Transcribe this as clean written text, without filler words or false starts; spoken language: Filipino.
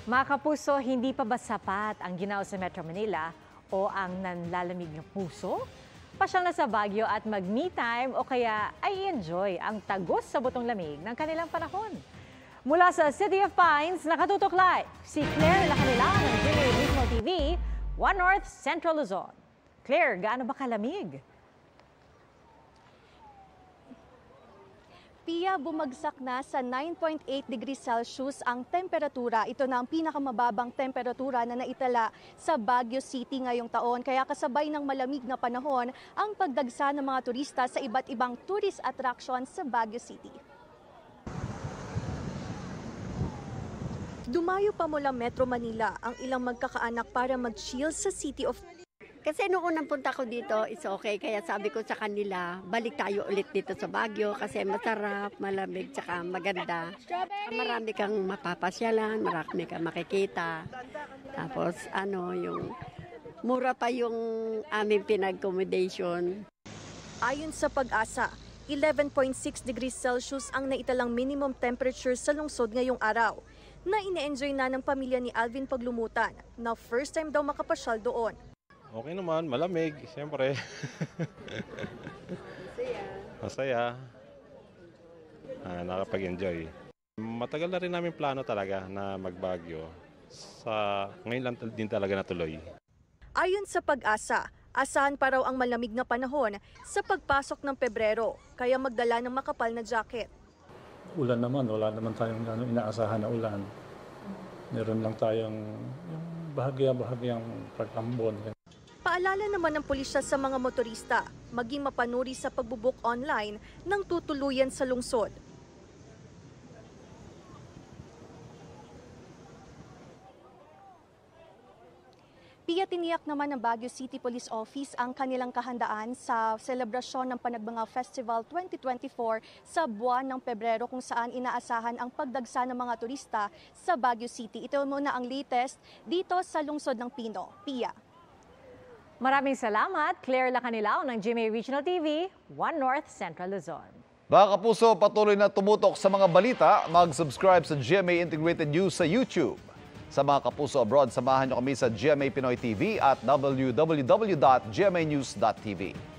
Mga kapuso, hindi pa ba sapat ang ginawa sa Metro Manila o ang nanlalamig ng puso? Pasyal na sa Baguio at mag-me time o kaya ay enjoy ang tagos sa butong lamig ng kanilang panahon. Mula sa City of Pines, nakatutok live si Claire Lacanila ng GMA Regional TV, One North Central Luzon. Claire, gaano ba kalamig? Pia, bumagsak na sa 9.8 degrees Celsius ang temperatura. Ito na ang pinakamababang temperatura na naitala sa Baguio City ngayong taon. Kaya kasabay ng malamig na panahon ang pagdagsa ng mga turista sa iba't ibang tourist attractions sa Baguio City. Dumayo pa mula Metro Manila ang ilang magkakaanak para mag-chill sa City of Kasi noong unang punta ko dito, it's okay. Kaya sabi ko sa kanila, balik tayo ulit dito sa Baguio kasi masarap, malamig, tsaka maganda. Marami kang mapapasyalan, marami kang makikita. Tapos yung mura pa yung aming pinag-accommodation. Ayon sa Pag-asa, 11.6 degrees Celsius ang naitalang minimum temperature sa lungsod ngayong araw na ine-enjoy na ng pamilya ni Alvin Paglumutan na first time daw makapasyal doon. Okay naman, malamig, siyempre. Masaya. Nakapag-enjoy. Matagal na rin namin plano talaga na mag-Baguio. Ngayon lang din talaga natuloy. Ayon sa Pag-asa, asahan pa raw ang malamig na panahon sa pagpasok ng Pebrero, kaya magdala ng makapal na jacket. Ulan naman, wala naman tayong inaasahan na ulan. Meron lang tayong bahagyang pagtambon. Paalala naman ng pulisya sa mga motorista, maging mapanuri sa pagbubook online ng tutuluyan sa lungsod. Pia, tiniyak naman ng Baguio City Police Office ang kanilang kahandaan sa selebrasyon ng Panagbenga Festival 2024 sa buwan ng Pebrero kung saan inaasahan ang pagdagsa ng mga turista sa Baguio City. Ito muna ang latest dito sa lungsod ng Pino. Pia. Maraming salamat, Claire Lacanilao ng GMA Regional TV, One North Central Luzon. Mga kapuso, patuloy na tumutok sa mga balita. Mag-subscribe sa GMA Integrated News sa YouTube. Sa mga kapuso abroad, samahan niyo kami sa GMA Pinoy TV at www.gmanews.tv.